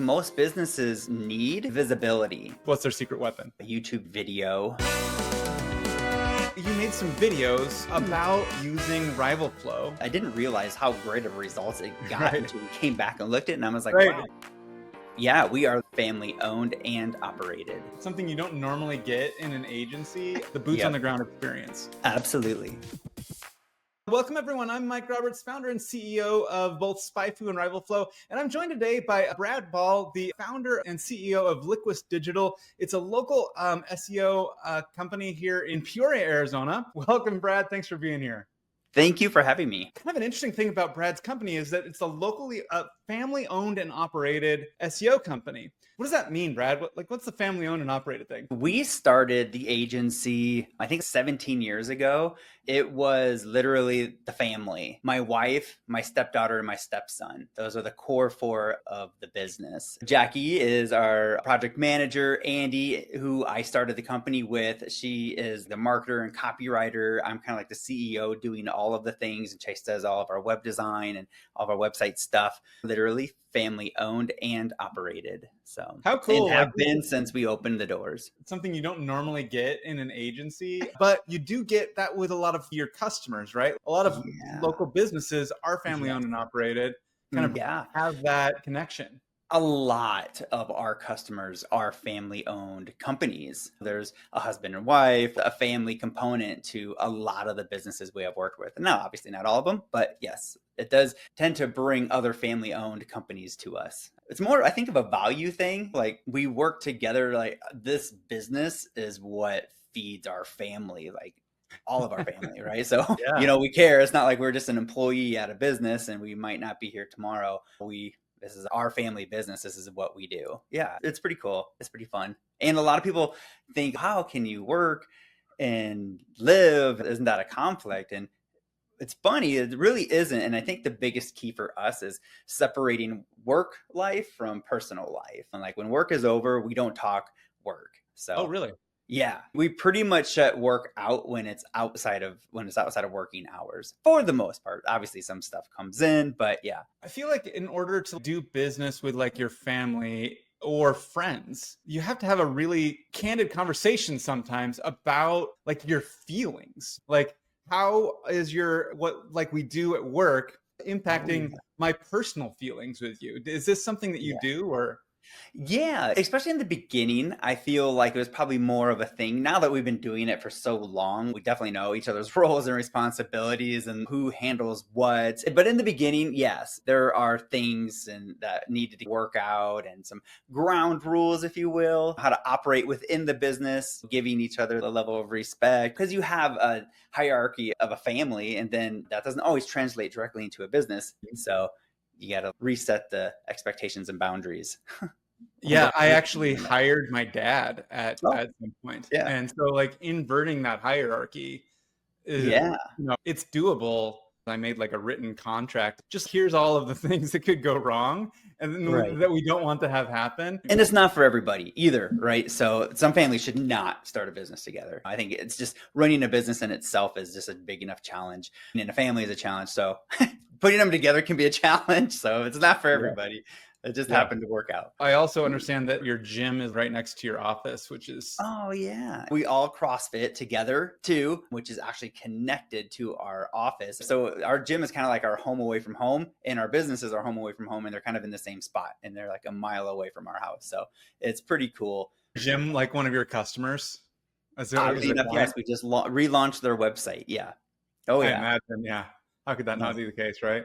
Most businesses need visibility. What's their secret weapon? A YouTube video. You made some videos about using RivalFlow. I didn't realize how great of results it got Right. until we came back and looked at it, and I was like, Right. wow. Yeah, we are family owned and operated. Something you don't normally get in an agency, the boots Yep. on the ground experience. Absolutely. Welcome, everyone. I'm Mike Roberts, founder and CEO of both SpyFu and RivalFlow, and I'm joined today by Brad Ball, the founder and CEO of Liquis Digital. It's a local SEO company here in Peoria, Arizona. Welcome, Brad. Thanks for being here. Thank you for having me. Kind of an interesting thing about Brad's company is that it's a locally family-owned and operated SEO company. What does that mean, Brad? What's the family-owned and operated thing? We started the agency, I think 17 years ago. It was literally the family. My wife, my stepdaughter, and my stepson. Those are the core four of the business. Jackie is our project manager. Andy, who I started the company with, she is the marketer and copywriter. I'm kind of like the CEO doing all of the things, and Chase does all of our web design and all of our website stuff. Literally family owned and operated. So How cool. And have been since we opened the doors. It's something you don't normally get in an agency, but you do get that with a lot of your customers, right? A lot of local businesses are family owned and operated, kind of have that connection. A lot of our customers are family-owned companies. There's a husband and wife, a family component to a lot of the businesses we have worked with. Now, obviously not all of them, but yes, it does tend to bring other family-owned companies to us. It's more, I think, of a value thing. Like, we work together. Like, this business is what feeds our family, like all of our family, right? So, we care. It's not like we're just an employee at a business and we might not be here tomorrow. This is our family business. This is what we do. Yeah, it's pretty cool. It's pretty fun. And a lot of people think, how can you work and live? Isn't that a conflict? And it's funny, it really isn't. And I think the biggest key for us is separating work life from personal life. And like when work is over, we don't talk work. So, oh, really? Yeah, we pretty much shut work out when it's outside of working hours for the most part. Obviously, some stuff comes in, but yeah. I feel like in order to do business with like your family or friends, you have to have a really candid conversation sometimes about like your feelings. Like, how is what like we do at work impacting my personal feelings with you? Is this something that you do or? Yeah, especially in the beginning, I feel like it was probably more of a thing. Now that we've been doing it for so long, we definitely know each other's roles and responsibilities and who handles what. But in the beginning, yes, there are things that needed to work out and some ground rules, if you will, how to operate within the business, giving each other the level of respect. Because you have a hierarchy of a family, and then that doesn't always translate directly into a business. So you got to reset the expectations and boundaries. Yeah, I actually hired my dad at some point. Yeah. And so like inverting that hierarchy is, it's doable. I made like a written contract. Just here's all of the things that could go wrong and that we don't want to have happen. And it's not for everybody either, right? So some families should not start a business together. I think it's just running a business in itself is just a big enough challenge. And a family is a challenge. So putting them together can be a challenge. So it's not for everybody. It just happened to work out. I also understand that your gym is right next to your office, which is... Oh, yeah. We all CrossFit together too, which is actually connected to our office. So our gym is kind of like our home away from home, and our business is our home away from home, and they're kind of in the same spot, and they're like a mile away from our house. So it's pretty cool. Gym, like one of your customers? Yes, we just relaunched their website. Yeah. Oh, yeah. I imagine, yeah. How could that not be the case, right?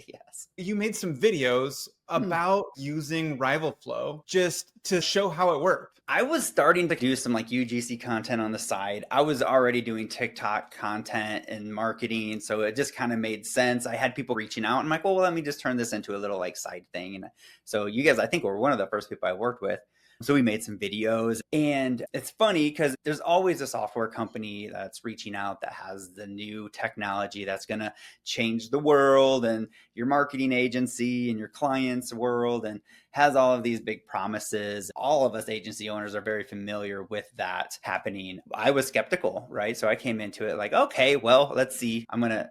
Yes. You made some videos about using RivalFlow just to show how it worked. I was starting to do some like UGC content on the side. I was already doing TikTok content and marketing. So it just kind of made sense. I had people reaching out and I'm like, well, let me just turn this into a little like side thing. And so you guys, I think were one of the first people I worked with. So we made some videos, and it's funny because there's always a software company that's reaching out that has the new technology that's going to change the world and your marketing agency and your client's world, and has all of these big promises. All of us agency owners are very familiar with that happening. I was skeptical, right? So I came into it like, okay, well, let's see. I'm going to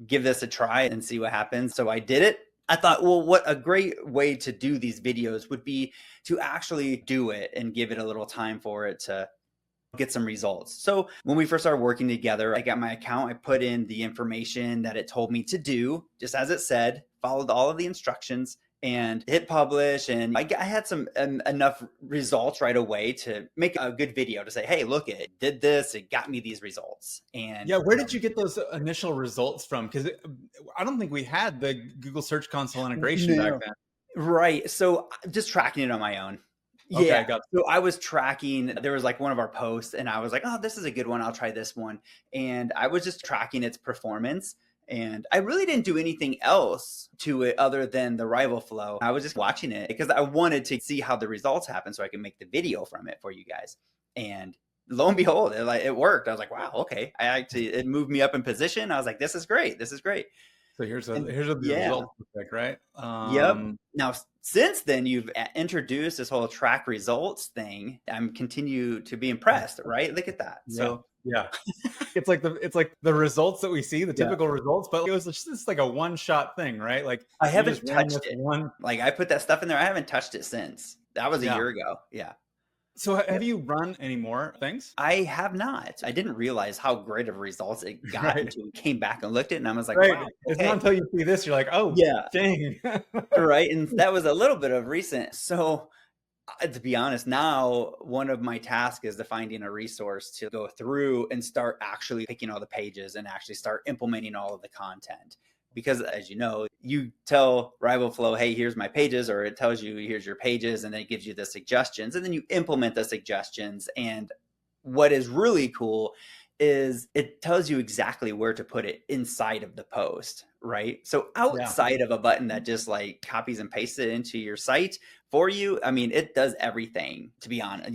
give this a try and see what happens. So I did it. I thought, well, what a great way to do these videos would be to actually do it and give it a little time for it to get some results. So when we first started working together, I got my account, I put in the information that it told me to do, just as it said, followed all of the instructions and hit publish. And I had some enough results right away to make a good video to say, hey, look, it did this, it got me these results. And Yeah, where did you get those initial results from? Because I don't think we had the Google Search Console integration back no. then. Right. So just tracking it on my own. Okay, Yeah. got So I was tracking, there was like one of our posts, and I was like, oh, this is a good one. I'll try this one. And I was just tracking its performance. And I really didn't do anything else to it other than the RivalFlow. I was just watching it because I wanted to see how the results happen so I can make the video from it for you guys. And lo and behold, it worked. I was like, wow, okay. It moved me up in position. I was like, this is great. This is great. So And here's what the yeah. results look like, right? Yep. Now, since then, you've introduced this whole track results thing. I'm continue to be impressed, right? Look at that. Yeah, So, yeah. It's like the results that we see, the yeah, typical results, but it was just like a one-shot thing, right? Like I you just haven't ran touched this it. one. Like I put that stuff in there. I haven't touched it since. That was a Yeah. year ago. Yeah. So have Yep. you run any more things? I have not. I didn't realize how great of results it got Right. until we came back and looked at it, and I was like, Right. wow, It's not okay. until you see this you're like, oh, Yeah. dang. Right. And that was a little bit of recent. So to be honest, now one of my tasks is to finding a resource to go through and start actually picking all the pages and actually start implementing all of the content. Because as you know, you tell RivalFlow, hey, here's my pages, or it tells you, here's your pages, and then it gives you the suggestions, and then you implement the suggestions. And what is really cool is it tells you exactly where to put it inside of the post, right? So Yeah. outside of a button that just like copies and pastes it into your site for you, I mean, it does everything, to be honest.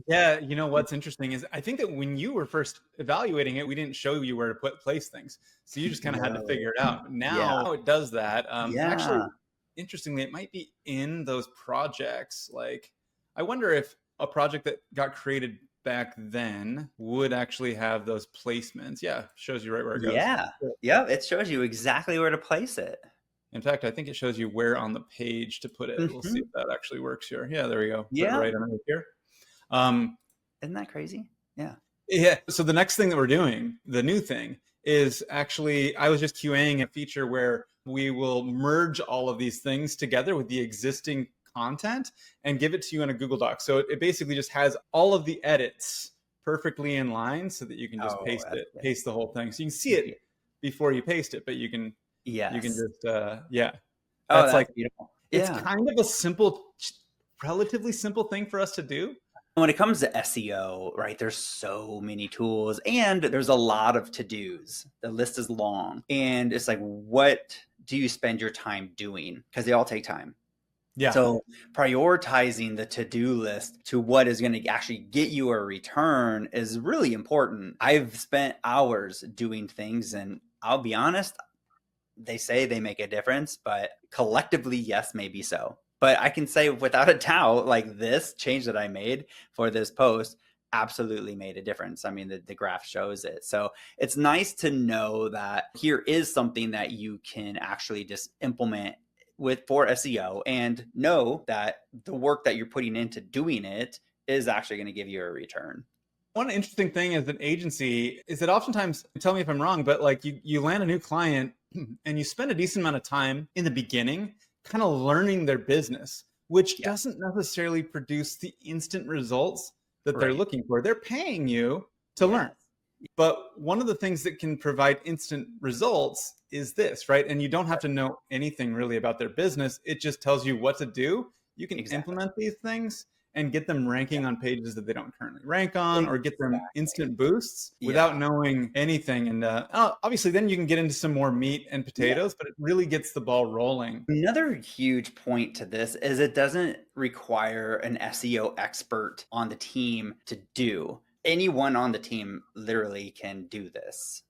Yeah, you know what's interesting is I think that when you were first evaluating it, we didn't show you where to place things. So you just kind of had to No. figure it out. Yeah. Now it does that. Actually, Yeah. interestingly, it might be in those projects. Like, I wonder if a project that got created back then would actually have those placements. Yeah, shows you right where it goes. Yeah. Yeah. It shows you exactly where to place it. In fact, I think it shows you where on the page to put it. We'll see Mhm. if that actually works here. Yeah, there we go. Put it Yeah. right underneath here. Um, Isn't that crazy? Yeah. Yeah. So the next thing that we're doing, the new thing, is actually I was just QAing a feature where we will merge all of these things together with the existing content and give it to you in a Google Doc. So it basically just has all of the edits perfectly in line so that you can just Oh, that's good. paste the whole thing. So you can see it before you paste it, but you can Yes. just yeah. Oh, That's that's like beautiful. it's Yeah. kind of a simple, relatively simple thing for us to do. When it comes to SEO, right, there's so many tools and there's a lot of to-dos. The list is long. And it's like, what do you spend your time doing? Because they all take time. Yeah. So prioritizing the to-do list to what is going to actually get you a return is really important. I've spent hours doing things, and I'll be honest, they say they make a difference, but collectively, yes, maybe so. But I can say without a doubt, like this change that I made for this post absolutely made a difference. I mean, the graph shows it. So it's nice to know that here is something that you can actually just implement for SEO and know that the work that you're putting into doing it is actually going to give you a return. One interesting thing as an agency is that oftentimes, tell me if I'm wrong, but like you land a new client and you spend a decent amount of time in the beginning kind of learning their business, which Yeah, doesn't necessarily produce the instant results that they're right. looking for. They're paying you to Yes. learn. But one of the things that can provide instant results is this, right? And you don't have to know anything really about their business. It just tells you what to do. You can Exactly. implement these things and get them Yeah. ranking on pages that they don't currently rank on, or get them Exactly. instant boosts Yeah. without knowing anything. And obviously, then you can get into some more meat and Yeah. potatoes, but it really gets the ball rolling. Another huge point to this is it doesn't require an SEO expert on the team to do. Anyone on the team literally can do this.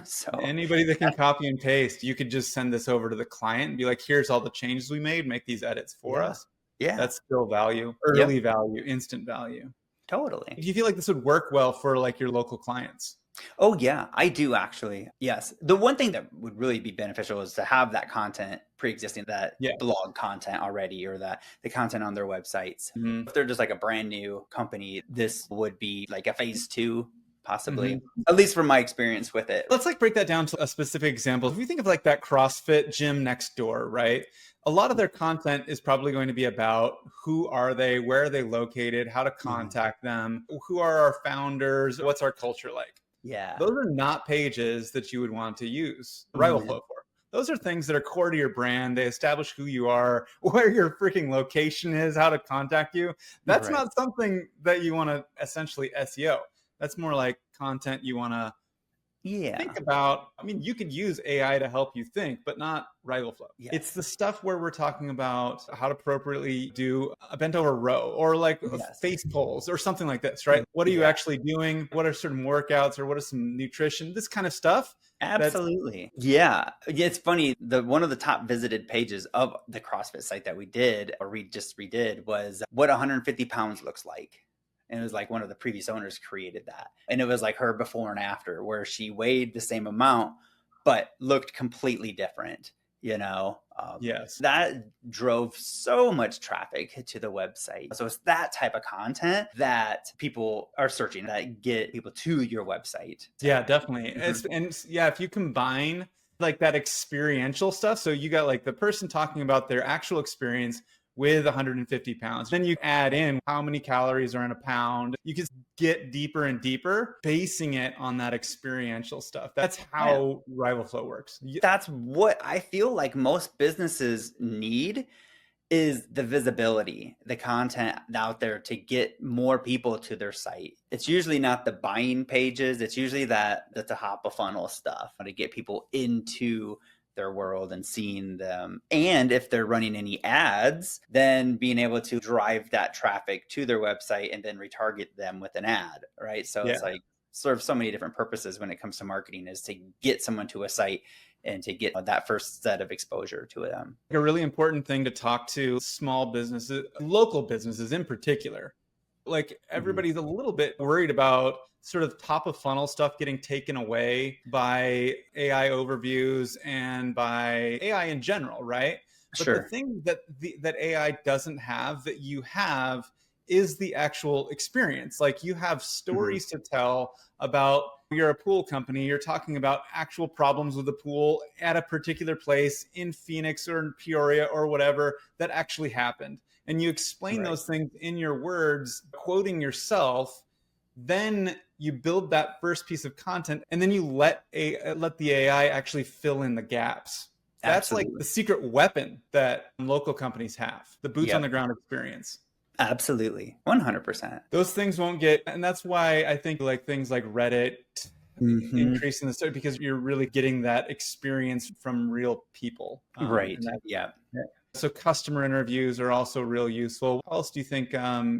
So, Anybody that can copy and paste, you could just send this over to the client and be like, here's all the changes we made, make these edits for yeah. us. Yeah. That's still value, Yep. early value, instant value. Totally. Do you feel like this would work well for like your local clients? Oh yeah, I do actually. Yes. The one thing that would really be beneficial is to have that content pre-existing, that Yeah. blog content already, or that the content on their websites. Hmm. If they're just like a brand new company, this would be like a phase two, possibly. Hmm. At least from my experience with it. Let's like break that down to a specific example. If we think of like that CrossFit gym next door, right? A lot of their content is probably going to be about who are they, where are they located, how to Mhm. contact them, who are our founders, what's our culture like. Yeah. Those are not pages that you would want to use RivalFlow No. for. Those are things that are core to your brand. They establish who you are, where your freaking location is, how to contact you. That's Right. not something that you want to essentially SEO. That's more like content you want to think Yeah. about. I mean, you could use AI to help you think, but not RivalFlow. It's Yes. the stuff where we're talking about how to appropriately do a bent over row or like Yes. face pulls or something like this, right? What are you Yeah. actually doing? What are certain workouts or what are some nutrition? This kind of stuff. That's Absolutely. Yeah. Yeah, it's funny. The one of the top visited pages of the CrossFit site that we did, or we just redid, was what 150 pounds looks like. And it was like one of the previous owners created that. And it was like her before and after, where she weighed the same amount, but looked completely different, you know? yes. That drove so much traffic to the website. So it's that type of content that people are searching, that get people to your website. Yeah, definitely. Mhm. Yeah, if you combine like that experiential stuff, so you got like the person talking about their actual experience with 150 pounds, then you add in how many calories are in a pound. You can get deeper and deeper, basing it on that experiential stuff. That's Yeah. how RivalFlow works. That's what I feel like most businesses need, is the visibility, the content out there to get more people to their site. It's usually not the buying pages. It's usually that the top of funnel stuff to get people into their world and seeing them. And if they're running any ads, then being able to drive that traffic to their website and then retarget them with an ad, right? So Yeah. it's like serves so many different purposes when it comes to marketing, is to get someone to a site and to get that first set of exposure to them. A really important thing to talk to small businesses, local businesses in particular. Like Mhm. everybody's a little bit worried about sort of top of funnel stuff getting taken away by AI overviews and by AI in general, right? But the Sure. thing that that AI doesn't have that you have is the actual experience. Like you have Mhm. stories to tell about, you're a pool company, you're talking about actual problems with the pool at a particular place in Phoenix or in Peoria or whatever that actually happened, and you explain Right. those things in your words, quoting yourself. Then you build that first piece of content, and then you let the AI actually fill in the gaps. That's like Absolutely. the secret weapon that local companies have, the boots on Yep. the ground experience. Absolutely. 100%. Those things won't get, and that's why I think like things like Reddit Mhm. increasing the stuff, because you're really getting that experience from real people. Right. And that, Yeah. yeah. So customer interviews are also real useful. How else do you think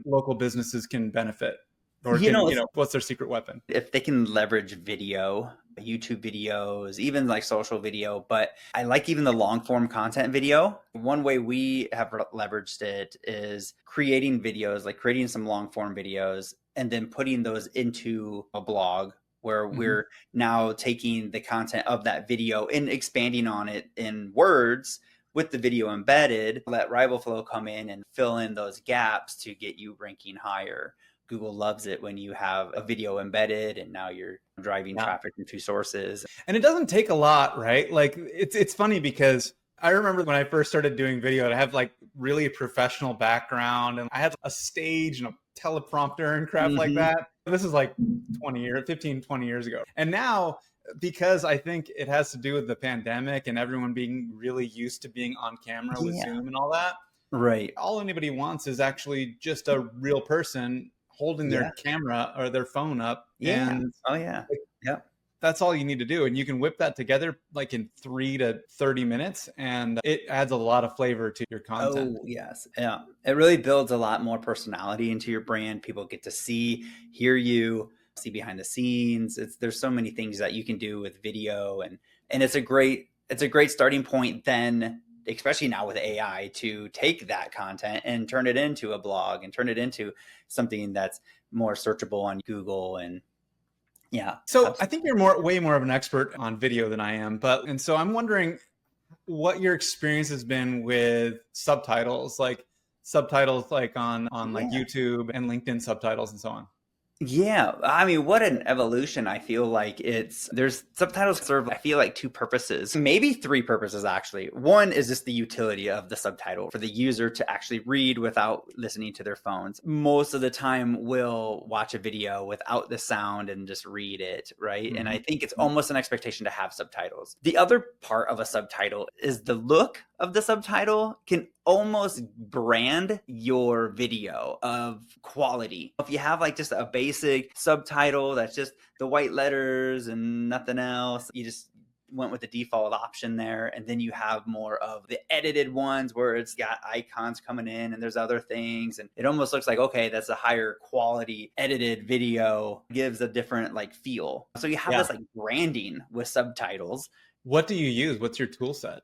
local businesses can benefit, or You can, know, if what's their secret weapon? if they can leverage video, YouTube videos, even like social video, but I like even the long form content video. One way we have leveraged it is creating videos, like creating some long form videos and then putting those into a blog, where Hmm. we're now taking the content of that video and expanding on it in words with the video embedded. Let RivalFlow come in and fill in those gaps to get you ranking higher. Google loves it when you have a video embedded and now you're driving Yeah. traffic from two sources. And it doesn't take a lot, right? Like it's funny because I remember when I first started doing video, I have like really professional background and I had a stage and a teleprompter and crap like Hmm. that. This is like 20 years, 15, 20 years ago. And now, because I think it has to do with the pandemic and everyone being really used to being on camera with Yeah. Zoom and all that, Right. all anybody wants is actually just a real person holding their Yeah. camera or their phone up, Yeah. and Oh, yeah. Yep. that's all you need to do, and you can whip that together like in 3 to 30 minutes, and it adds a lot of flavor to your content. Oh, yes. Yeah. It really builds a lot more personality into your brand. People get to see, hear you, see behind the scenes. There's so many things that you can do with video, and it's a great starting point then, especially now with AI, to take that content and turn it into a blog and turn it into something that's more searchable on Google Yeah, So I absolutely. think you're way more of an expert on video than I am, and so I'm wondering what your experience has been with subtitles like on like Yeah. YouTube and LinkedIn subtitles and so on. Yeah, I mean, what an evolution. I feel like there's subtitles serve, I feel like, two purposes, maybe three purposes actually. One is just the utility of the subtitle for the user to actually read without listening to their phones. Most of the time, we'll watch a video without the sound and just read it, right? And I Mhm. think it's almost an expectation to have subtitles. The other part of a subtitle is the look of the subtitle can almost brand your video of quality. If you have like just a basic subtitle that's just the white letters and nothing else, you just went with the default option there, and then you have more of the edited ones where it's got icons coming in and there's other things, and it almost looks like, okay, that's a higher quality edited video, gives a different like feel. So you have Yeah. this like branding with subtitles. What do you use? What's your tool set?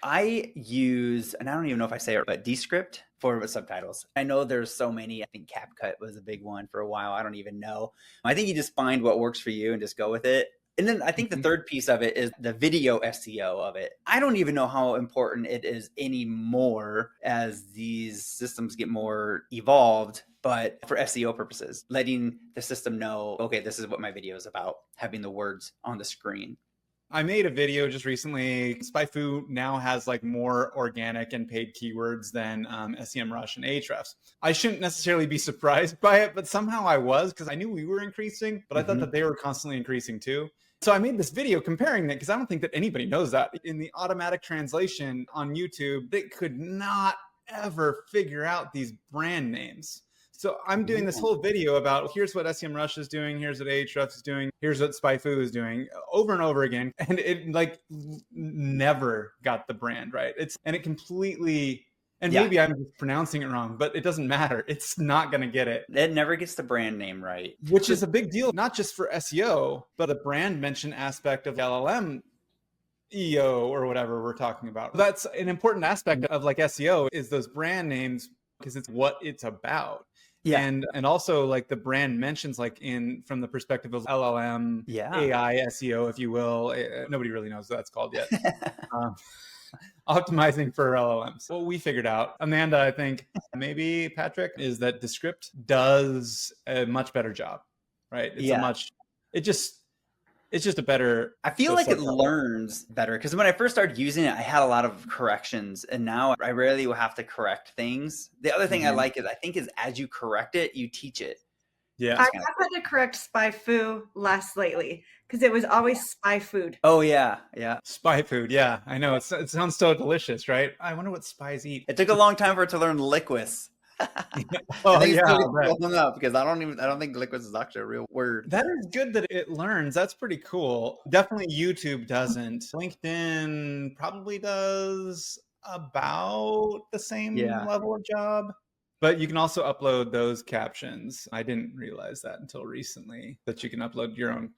I use, and I don't even know if I say it, but Descript for subtitles. I know there's so many. I think CapCut was a big one for a while. I don't even know. I think you just find what works for you and just go with it. And then I think the Mhm. third piece of it is the video SEO of it. I don't even know how important it is anymore as these systems get more evolved, but for SEO purposes, letting the system know, okay, this is what my video is about, having the words on the screen. I made a video just recently. SpyFu now has like more organic and paid keywords than SEMrush and Ahrefs. I shouldn't necessarily be surprised by it, but somehow I was, because I knew we were increasing, but I thought Mhm. that they were constantly increasing too. So I made this video comparing that because I don't think that anybody knows that. In the automatic translation on YouTube, they could not ever figure out these brand names. So I'm doing this Yeah. whole video about here's what SEMrush is doing, here's what Ahrefs is doing, here's what SpyFu is doing, over and over again, and it like never got the brand right. It completely, and Yeah. maybe I'm just pronouncing it wrong, but it doesn't matter. It's not going to get it, It never gets the brand name right. which So is a big deal, not just for SEO, but a brand mention aspect of LLM EO or whatever we're talking about. That's an important aspect of like SEO is those brand names because it's what it's about. yeah, And also like the brand mentions like in from the perspective of LLM yeah. AI SEO, if you will. Nobody really knows what that's called yet. Um, Optimizing for LLMs. What we figured out, Amanda, I think maybe Patrick, is that Descript does a much better job, right? Yeah. It just it's just a better I feel the like it subtitle. learns better because when I first started using it, I had a lot of corrections, and now I rarely will have to correct things. The other thing I Mhm. like is I think is as you correct it, you teach it, which Yeah. is I kind of have cool. had to correct spy foo less lately because it was always spy food. Oh yeah, yeah. Spy food. Yeah, I know. It sounds so delicious, right? I wonder what spies eat. It took a long time for it to learn Liquis. I Oh, think it yeah, still I'll gets bet. people hung up because I don't think Liquis is actually a real word. That is good that it learns. That's pretty cool. Definitely YouTube doesn't. LinkedIn probably does about the same Yeah. level of job. But you can also upload those captions. I didn't realize that until recently that you can upload your own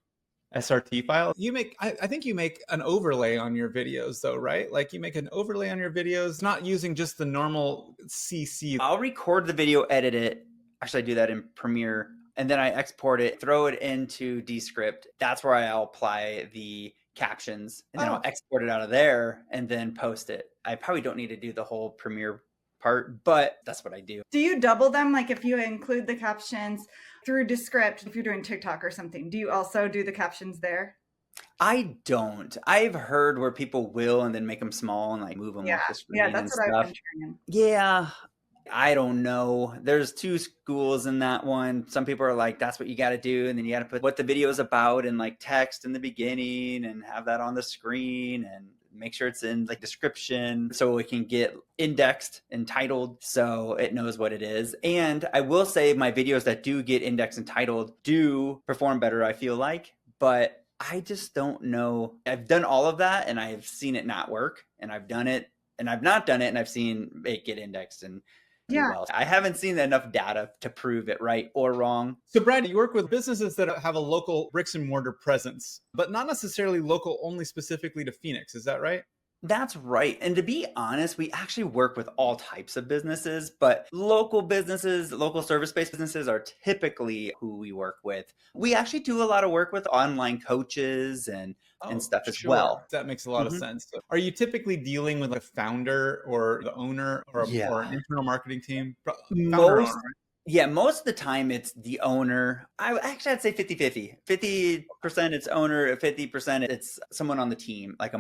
SRT file. I think you make an overlay on your videos though, right? Like you make an overlay on your videos, not using just the normal CC. I'll record the video, edit it. Actually, I do that in Premiere, and then I export it, throw it into Descript. That's where I'll apply the captions, and then I'll Oh, export it out of there and then post it. I probably don't need to do the whole Premiere part, but that's what I do. Do you double them? Like if you include the captions through Descript, if you're doing TikTok or something, do you also do the captions there? I don't. I've heard where people will and then make them small and like move them Yeah. off the Yeah, screen and that's what I've stuff. been trying. Yeah, I don't know. There's two schools in that one. Some people are like, that's what you got to do. And then you got to put what the video is about and like text in the beginning and have that on the screen and make sure it's in like description so it can get indexed and titled so it knows what it is. And I will say my videos that do get indexed and titled do perform better, I feel like, but I just don't know. I've done all of that and I've seen it not work, and I've done it and I've not done it and I've seen it get indexed and do Yeah. well. I haven't seen enough data to prove it right or wrong. so Brad, you work with businesses that have a local bricks and mortar presence, but not necessarily local only specifically to Phoenix. Is that right? That's right. And to be honest, we actually work with all types of businesses, but local businesses, local service-based businesses are typically who we work with. We actually do a lot of work with online coaches and Oh, stuff as sure. well. That makes a lot of Mhm. sense. So are you typically dealing with a founder or the owner or an Yeah. internal marketing team? Founder or owner, Most right? yeah, most of the time it's the owner. I'd say 50-50. 50% it's owner, 50% it's someone on the team, like the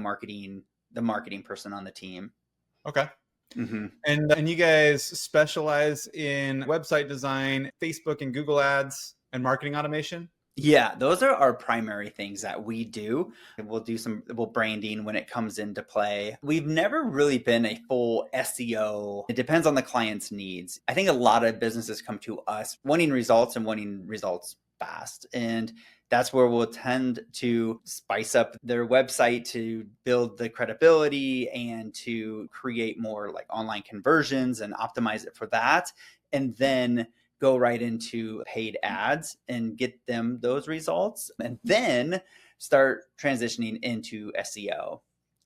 marketing person on the team. Okay. Mhm. And you guys specialize in website design, Facebook and Google ads, and marketing automation? Yeah, those are our primary things that we do. We'll branding when it comes into play. We've never really been a full SEO. It depends on the client's needs. I think a lot of businesses come to us wanting results and wanting results fast. And that's where we'll tend to spice up their website to build the credibility and to create more like online conversions and optimize it for that. And then go right into paid ads and get them those results, and then start transitioning into SEO.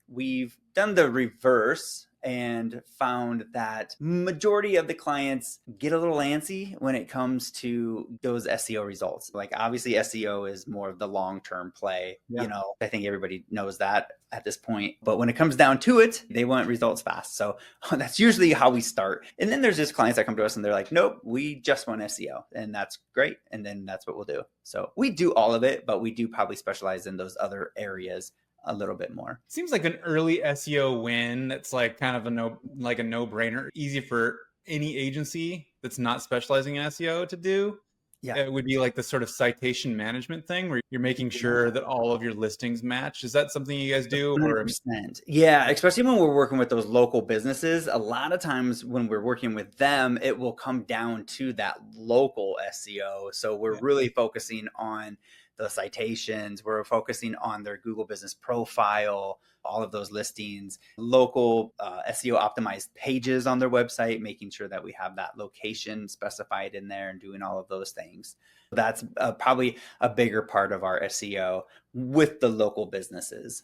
We've done the reverse and found that majority of the clients get a little antsy when it comes to those SEO results. Like obviously SEO is more of the long-term play. Yeah. I think everybody knows that at this point. But when it comes down to it, they want results fast. So that's usually how we start. And then there's just clients that come to us and they're like, nope, we just want SEO. And that's great. And then that's what we'll do. So we do all of it, but we do probably specialize in those other areas a little bit more. Seems like an early SEO win that's like kind of a no-brainer, easy for any agency that's not specializing in SEO to do. Yeah. It would be like the sort of citation management thing where you're making sure Yeah. that all of your listings match. Is that something you guys do? Or 100%. Yeah, especially when we're working with those local businesses. A lot of times when we're working with them, it will come down to that local SEO. So we're yeah. really focusing on the citations, we're focusing on their Google business profile, all of those listings, local SEO optimized pages on their website, making sure that we have that location specified in there and doing all of those things. That's probably a bigger part of our SEO with the local businesses.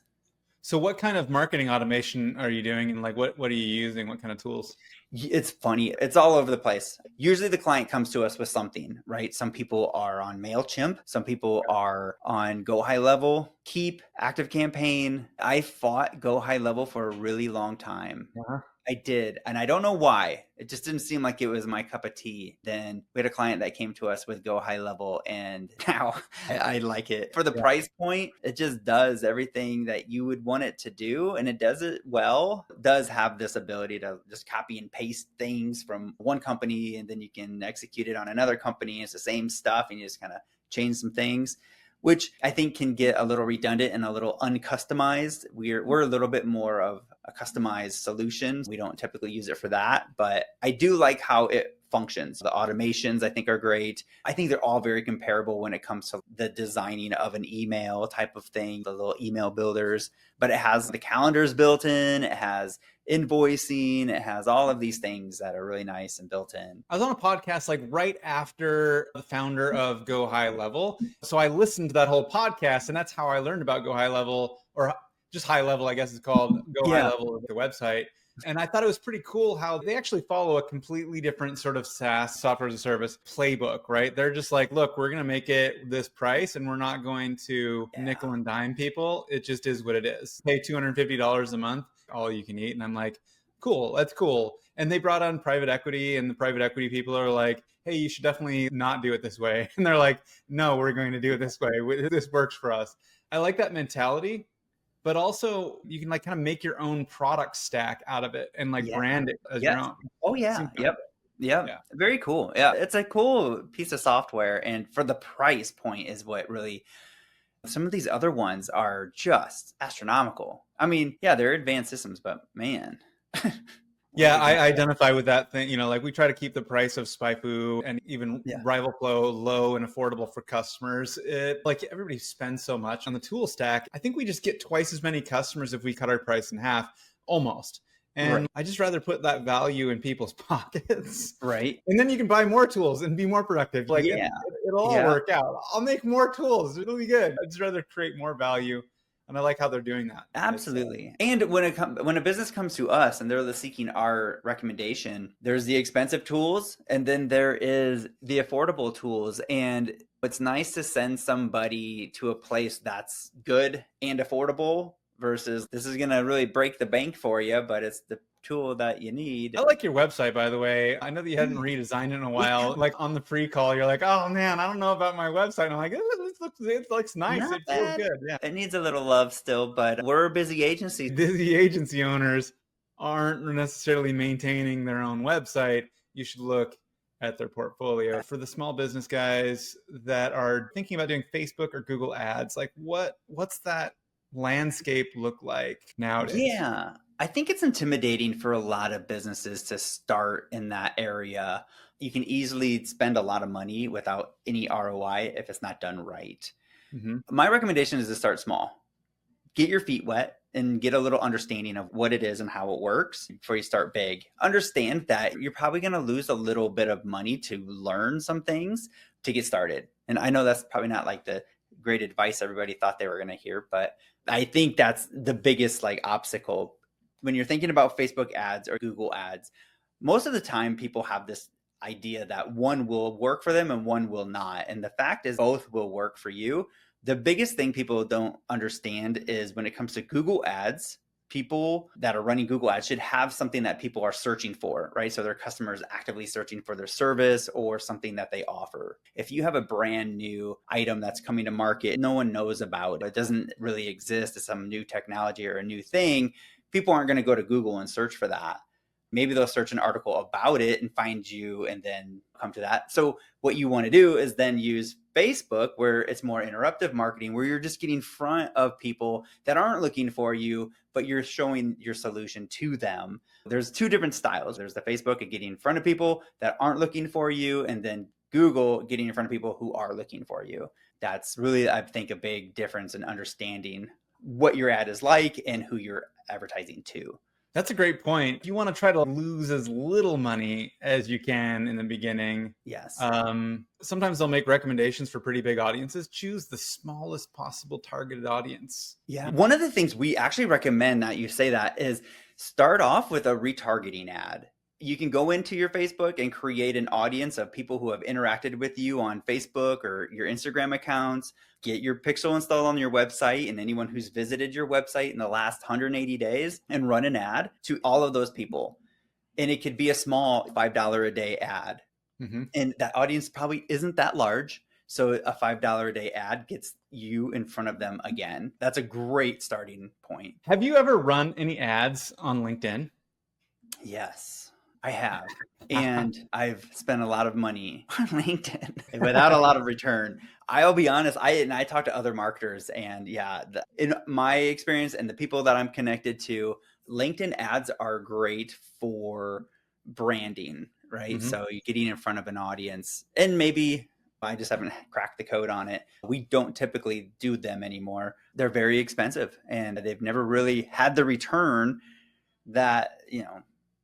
So what kind of marketing automation are you doing, and like what are you using? What kind of tools? It's funny. It's all over the place. Usually the client comes to us with something, right? Some people are on MailChimp. Some people are on GoHighLevel, Keep, ActiveCampaign. I fought GoHighLevel for a really long time. Uh-huh. I did. And I don't know why. It just didn't seem like it was my cup of tea. Then we had a client that came to us with GoHighLevel, and now I like it. For the Yeah. price point, it just does everything that you would want it to do. And it does it well. It does have this ability to just copy and paste things from one company, and then you can execute it on another company. It's the same stuff, and you just kind of change some things, which I think can get a little redundant and a little uncustomized. We're a little bit more of a customized solution. We don't typically use it for that, but I do like how it functions. The automations I think are great. I think they're all very comparable when it comes to the designing of an email type of thing, the little email builders, but it has the calendars built in, it has invoicing, it has all of these things that are really nice and built in. I was on a podcast like right after the founder of Go High Level. So I listened to that whole podcast, and that's how I learned about Go High Level, or just High Level, I guess it's called. Go High Yeah. Level, the website. And I thought it was pretty cool how they actually follow a completely different sort of SaaS, software as a service playbook, right? They're just like, look, we're going to make it this price and we're not going to nickel and dime people. It just is what it is. Pay $250 a month, all you can eat. And I'm like, cool, that's cool. And they brought on private equity, and the private equity people are like, hey, you should definitely not do it this way. And they're like, no, we're going to do it this way. This works for us. I like that mentality, but also you can like kind of make your own product stack out of it and like Yeah. brand it as your Yes. own. Oh yeah. Yep. Yeah. Yeah. Very cool. Yeah. It's a cool piece of software. And for the price point is what really, some of these other ones are just astronomical. I mean, yeah, they're advanced systems, but man. Yeah, I identify with that thing. You know, like we try to keep the price of SpyFu and even Yeah. RivalFlow low and affordable for customers. Like everybody spends so much on the tool stack. I think we just get twice as many customers if we cut our price in half, almost. And Right. I just rather put that value in people's pockets. Right. And then you can buy more tools and be more productive. Like Yeah. it'll all Yeah. work out. I'll make more tools. It'll be good. I'd just rather create more value And I like how they're doing that. Absolutely. And when a business comes to us and they're seeking our recommendation, there's the expensive tools and then there is the affordable tools. And it's nice to send somebody to a place that's good and affordable versus this is going to really break the bank for you, but it's the tool that you need. I like your website, by the way. I know that you hadn't redesigned it in a while. Like on the pre-call, you're like, oh man, I don't know about my website. And I'm like, it looks nice. Not It feels bad. good. Yeah. It needs a little love still, but we're a busy agency. Busy agency owners aren't necessarily maintaining their own website. You should look at their portfolio. For the small business guys that are thinking about doing Facebook or Google ads, like what's that landscape look like nowadays? Yeah, I think it's intimidating for a lot of businesses to start in that area. You can easily spend a lot of money without any ROI if it's not done right. Mm-hmm. My recommendation is to start small. Get your feet wet and get a little understanding of what it is and how it works before you start big. Understand that you're probably going to lose a little bit of money to learn some things to get started. And I know that's probably not like the great advice everybody thought they were going to hear, but I think that's the biggest like obstacle. When you're thinking about Facebook ads or Google ads, most of the time people have this idea that one will work for them and one will not. And the fact is both will work for you. The biggest thing people don't understand is when it comes to Google ads, people that are running Google ads should have something that people are searching for, right? So their customers actively searching for their service or something that they offer. If you have a brand new item that's coming to market, no one knows about it doesn't really exist, it's some new technology or a new thing, people aren't going to go to Google and search for that. Maybe they'll search an article about it and find you and then come to that. So what you want to do is then use Facebook, where it's more interruptive marketing, where you're just getting in front of people that aren't looking for you, but you're showing your solution to them. There's two different styles. There's the Facebook and getting in front of people that aren't looking for you, and then Google getting in front of people who are looking for you. That's really, I think, a big difference in understanding what your ad is like and who you're advertising to. That's a great point. You want to try to lose as little money as you can in the beginning. Yes. Sometimes they'll make recommendations for pretty big audiences. Choose the smallest possible targeted audience. Yeah. One of the things we actually recommend, that you say that, is start off with a retargeting ad. You can go into your Facebook and create an audience of people who have interacted with you on Facebook or your Instagram accounts. Get your pixel installed on your website and anyone who's visited your website in the last 180 days and run an ad to all of those people. And it could be a small $5 a day ad. Mm-hmm. And that audience probably isn't that large. So a $5 a day ad gets you in front of them again. That's a great starting point. Have you ever run any ads on LinkedIn? Yes, I have. And I've spent a lot of money on LinkedIn without a lot of return. I'll be honest, I talk to other marketers, and in my experience and the people that I'm connected to, LinkedIn ads are great for branding, right? Mm-hmm. So you're getting in front of an audience, and maybe I just haven't cracked the code on it. We don't typically do them anymore. They're very expensive, and they've never really had the return that,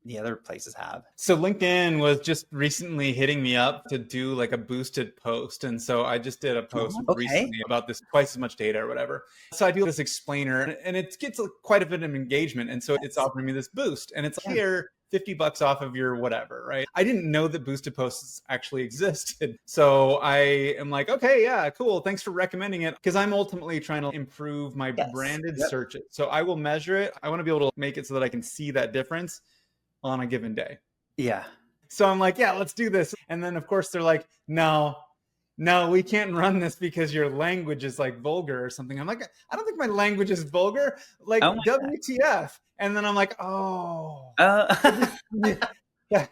the other places have. So LinkedIn was just recently hitting me up to do like a boosted post. And so I just did a post recently about this twice as much data or whatever. So I do this explainer, and it gets quite a bit of engagement. And so it's offering me this boost, and it's like, here, $50 off of your whatever, right? I didn't know that boosted posts actually existed. So I am like, okay, yeah, cool. Thanks for recommending it. Because I'm ultimately trying to improve my branded searches. So I will measure it. I want to be able to make it so that I can see that difference on a given day. Yeah. So I'm like, yeah, let's do this. And then of course they're like, no, we can't run this because your language is like vulgar or something. I'm like, I don't think my language is vulgar. Like, WTF. God. And then I'm like, oh. Yeah.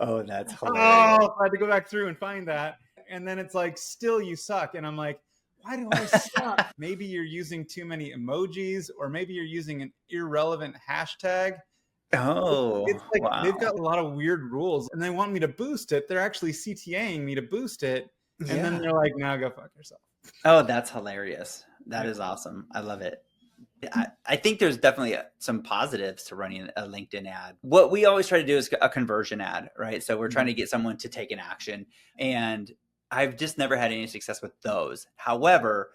Oh, that's hilarious. Oh, I had to go back through and find that. And then it's like, still you suck. And I'm like, why do I suck? Maybe you're using too many emojis, or maybe you're using an irrelevant hashtag. Oh, it's like wow. They've got a lot of weird rules, and they want me to boost it. They're actually CTAing me to boost it. And then they're like, now go fuck yourself. Oh, that's hilarious. That is awesome. I love it. I think there's definitely some positives to running a LinkedIn ad. What we always try to do is a conversion ad, right? So we're trying to get someone to take an action, and I've just never had any success with those. However,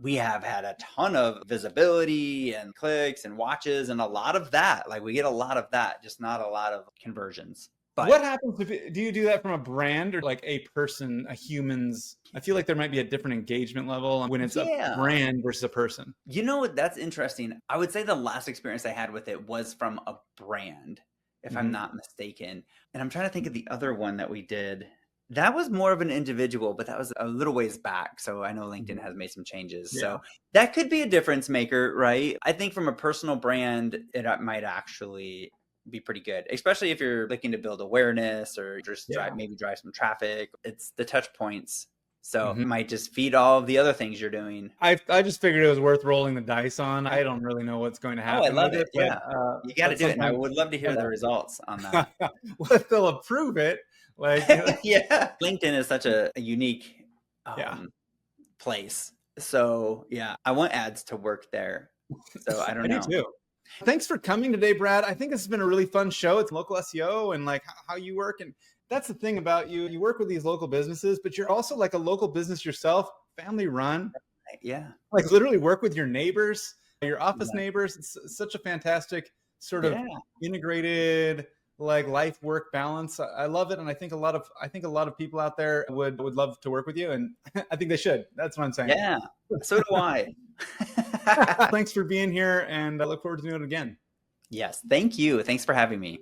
we have had a ton of visibility and clicks and watches and a lot of that. Like we get a lot of that, just not a lot of conversions. But What happens if do you do that from a brand or like a person, a human's? I feel like there might be a different engagement level when it's a yeah, brand versus a person. you know what? That's interesting. I would say the last experience I had with it was from a brand, if I'm Mhm. not mistaken. And I'm trying to think of the other one that we did. That was more of an individual, but that was a little ways back. So I know LinkedIn has made some changes. Yeah. So that could be a difference maker, right? I think from a personal brand, it might actually be pretty good, especially if you're looking to build awareness or just Yeah. maybe drive some traffic. It's the touch points. So Mhm. it might just feed all of the other things you're doing. I just figured it was worth rolling the dice on. I don't really know what's going to Oh, I happen love with it. it, Yeah. You got to but do it. And I sometimes would love to hear the results on that. well, if they'll approve it, like Yeah. LinkedIn is such a unique yeah. place. So, yeah, I want ads to work there. So, I I don't do know. too. Thanks for coming today, Brad. I think this has been a really fun show. It's local SEO and like how you work. And that's the thing about you. You work with these local businesses, but you're also like a local business yourself, family run, Yeah. like literally work with your neighbors, your office Yeah. neighbors. It's such a fantastic sort of Yeah. integrated like life work balance. I love it. And I think a lot of people out there would love to work with you. And I think they should. That's what I'm saying. Yeah. So do I. Thanks for being here and I look forward to doing it again. Yes. Thank you. Thanks for having me.